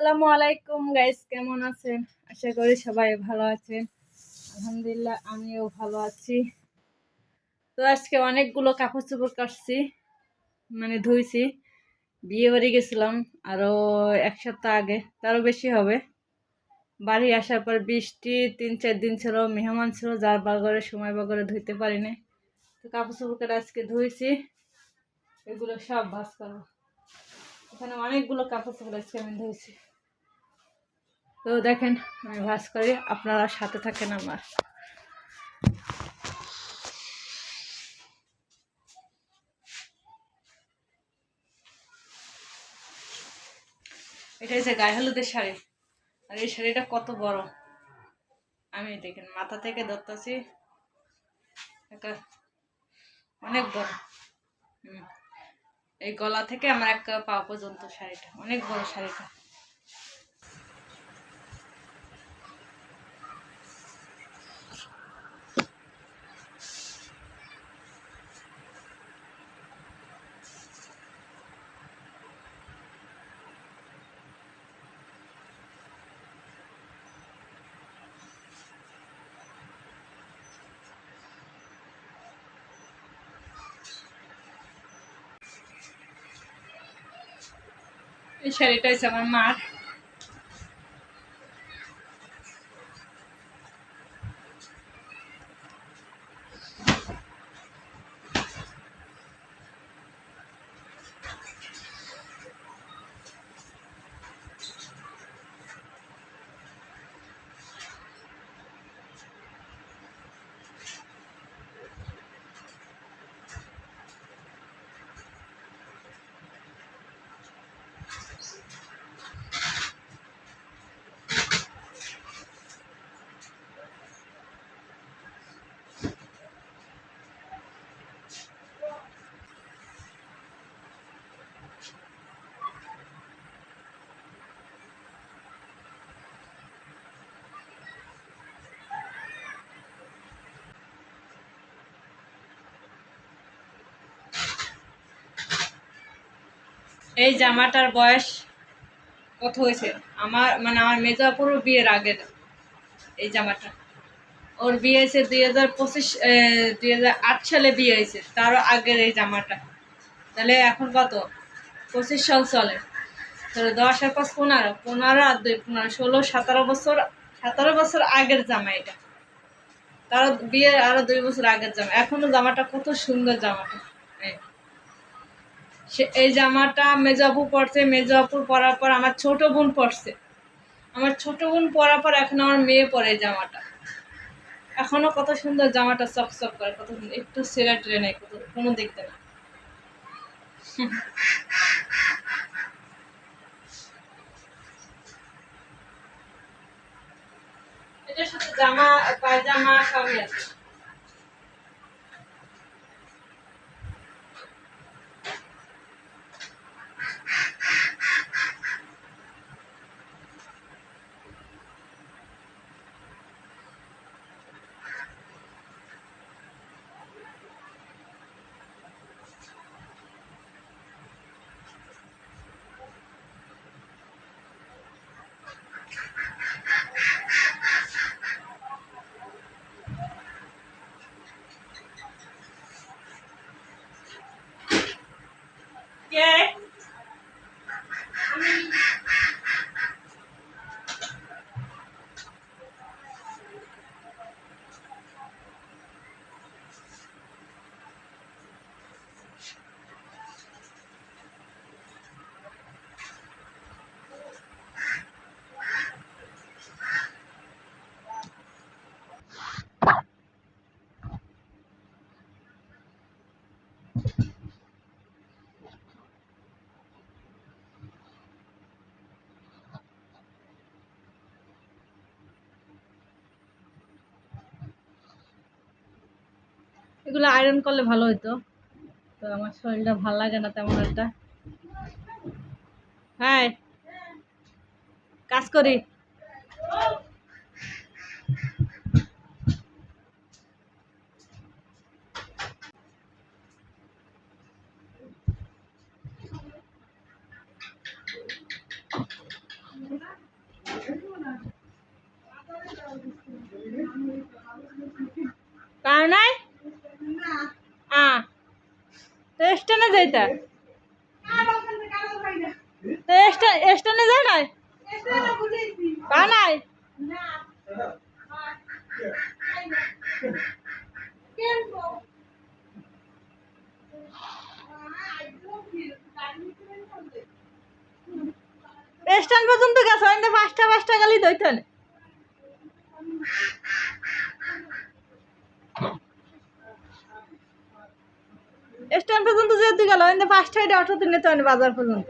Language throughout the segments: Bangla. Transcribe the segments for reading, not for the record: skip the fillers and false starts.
আসসালামু আলাইকুম গাইস, কেমন আছেন? আশা করি সবাই ভালো আছেন। আলহামদুলিল্লাহ, আমিও ভালো আছি। তো আজকে অনেকগুলো কাপড় চোপড় কাচছি, মানে ধুইছি। বিয়ে বাড়ি গেছিলাম আরো 1 সপ্তাহ আগে, তারও বেশি হবে। বাড়ি আসার পর বৃষ্টি 3-4 দিন ছিল, মেহমান ছিল, যার বাগরে সময় বাগরে ধুইতে পারিনি। তো কাপড় চোপড় করে আজকে ধুইছি, এগুলো সব ভাঁজ করবো। এখানে অনেকগুলো কাপড় চোপড় আজকে আমি ধুইছি। তো দেখেন আমি ভাঁজ করি, আপনারা সাথে থাকেন আমার। এটা হচ্ছে গায়ে হলুদের শাড়ি, আর এই শাড়িটা কত বড় আমি দেখেন মাথা থেকে ধরতেছি, অনেক বড়। এই গলা থেকে আমার এক পা পর্যন্ত শাড়িটা অনেক বড় শাড়িটা। এই শাড়িটা হচ্ছে আমার মার। এই জামাটার বয়স কত হয়েছে? আমার মেজাপুর বিয়ের আগের এই জামাটা। ওর বিয়ে হয়েছে 2008 সালে বিয়ে হয়েছে, তারও আগের এই জামাটা। তাহলে এখন কত? 25 সাল চলে। তাহলে 10 আর 5 15, 15 আর 2 15, 16 17 বছর, 17 বছর আগের জামা এটা। তারও বিয়ের আরো 2 বছর আগের জামা। এখনো জামাটা কত সুন্দর জামাটা। এই জামাটা মেজাপু পরছে, মেজাপুর পরার পর আমার ছোট বোন পরছে, আমার ছোট বোন পরার পর এখন আমার মেয়ে পরে এই জামাটা। এখনো কত সুন্দর জামাটা, চকচক করে, কত সুন্দর, একটু সেরা টেরে নেই, কোনো দেখতে না। এটার সাথে জামা পায়জামা সবই আছে। এগুলো আয়রন করলে ভালো হতো, তো আমার শরীরটা ভালো লাগে না তেমন একটা। হ্যাঁ, কাজ করি। কার নাই তো স্টেশনে যাইতা তো স্টেশনে যায় নাই কা নাই স্টেশন পর্যন্ত গেছে 5টা গেলেই দইতেন স্টেশন পর্যন্ত যেতে গেল 5টায় অটোতে নিতে হয় বাজার পর্যন্ত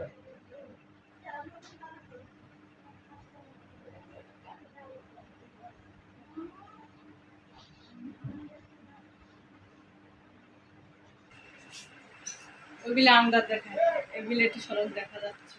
ওইগুলো আমরা দেখা এগুলো একটু সড়ক দেখা যাচ্ছে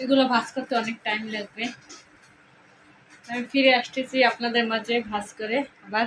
এগুলো ভাজ করতে অনেক টাইম লাগবে আমি ফিরে আসতেছি আপনাদের মাঝে ভাজ করে আবার